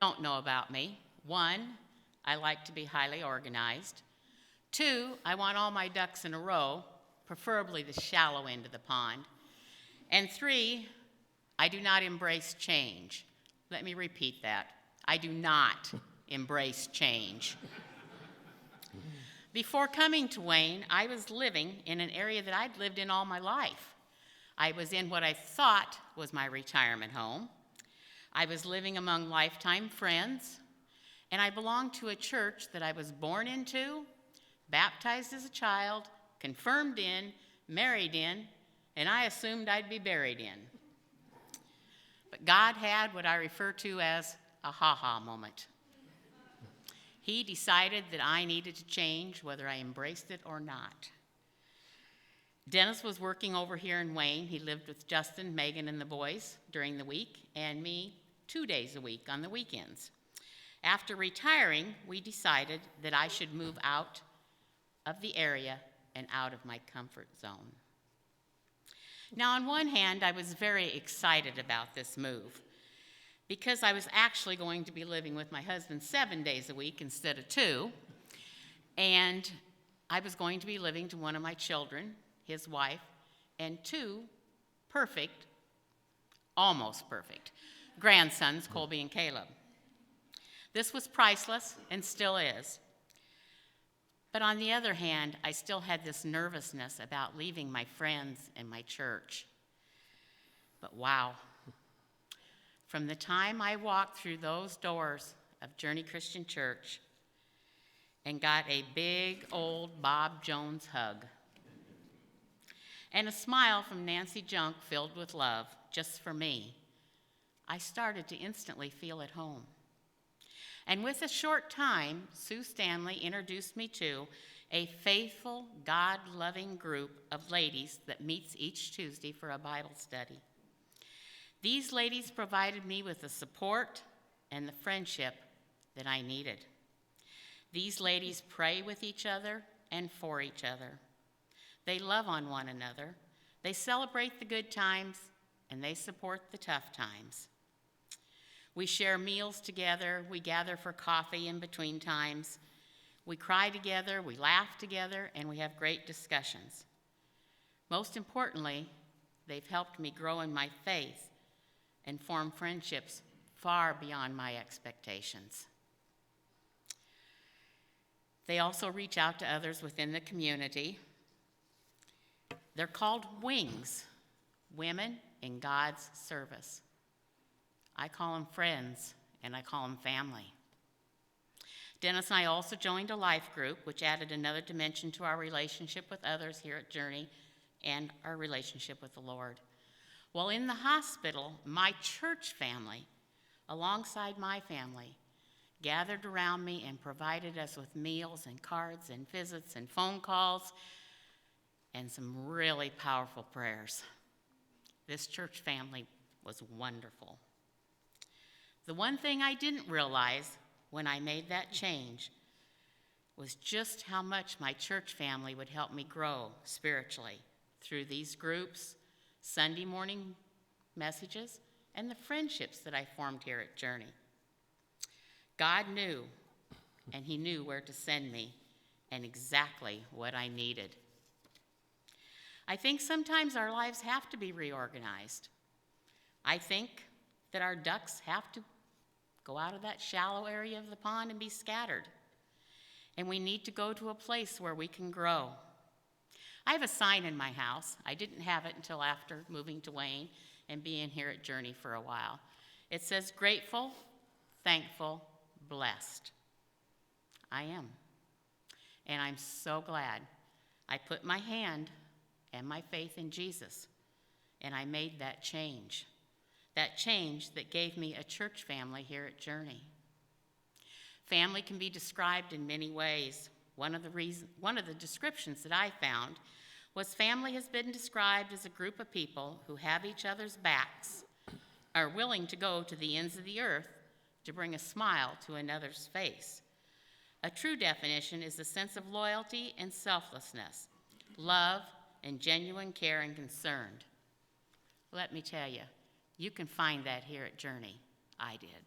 Don't know about me. 1, I like to be highly organized. 2, I want all my ducks in a row, preferably the shallow end of the pond. And 3, I do not embrace change. Let me repeat that. I do not embrace change. Before coming to Wayne, I was living in an area that I'd lived in all my life. I was in what I thought was my retirement home. I was living among lifetime friends, and I belonged to a church that I was born into, baptized as a child, confirmed in, married in, and I assumed I'd be buried in. But God had what I refer to as a ha-ha moment. He decided that I needed to change whether I embraced it or not. Dennis was working over here in Wayne. He lived with Justin, Megan, and the boys during the week, and me 2 days a week on the weekends. After retiring, we decided that I should move out of the area and out of my comfort zone. Now, on one hand, I was very excited about this move because I was actually going to be living with my husband 7 days a week instead of 2, and I was going to be living to one of my children, his wife, and 2 perfect, almost perfect, grandsons, Colby and Caleb. This was priceless and still is. But on the other hand, I still had this nervousness about leaving my friends and my church. But wow, from the time I walked through those doors of Journey Christian Church and got a big old Bob Jones hug and a smile from Nancy Junk filled with love just for me, I started to instantly feel at home. And with a short time, Sue Stanley introduced me to a faithful, God-loving group of ladies that meets each Tuesday for a Bible study. These ladies provided me with the support and the friendship that I needed. These ladies pray with each other and for each other. They love on one another. They celebrate the good times, and they support the tough times. We share meals together. We gather for coffee in between times. We cry together, we laugh together, and we have great discussions. Most importantly, they've helped me grow in my faith and form friendships far beyond my expectations. They also reach out to others within the community. They're called WINGS, Women in God's Service. I call them friends, and I call them family. Dennis and I also joined a life group, which added another dimension to our relationship with others here at Journey and our relationship with the Lord. While in the hospital, my church family, alongside my family, gathered around me and provided us with meals and cards and visits and phone calls and some really powerful prayers. This church family was wonderful. The one thing I didn't realize when I made that change was just how much my church family would help me grow spiritually through these groups, Sunday morning messages, and the friendships that I formed here at Journey. God knew, and he knew where to send me and exactly what I needed. I think sometimes our lives have to be reorganized. I think that our ducks have to go out of that shallow area of the pond and be scattered. And we need to go to a place where we can grow. I have a sign in my house. I didn't have it until after moving to Wayne and being here at Journey for a while. It says, grateful, thankful, blessed. I am. And I'm so glad I put my hand and my faith in Jesus, and I made that change that gave me a church family here at Journey. Family can be described in many ways. One of the descriptions that I found was family has been described as a group of people who have each other's backs, are willing to go to the ends of the earth to bring a smile to another's face. A true definition is the sense of loyalty and selflessness, love and genuine care and concern. Let me tell you, you can find that here at Journey. I did.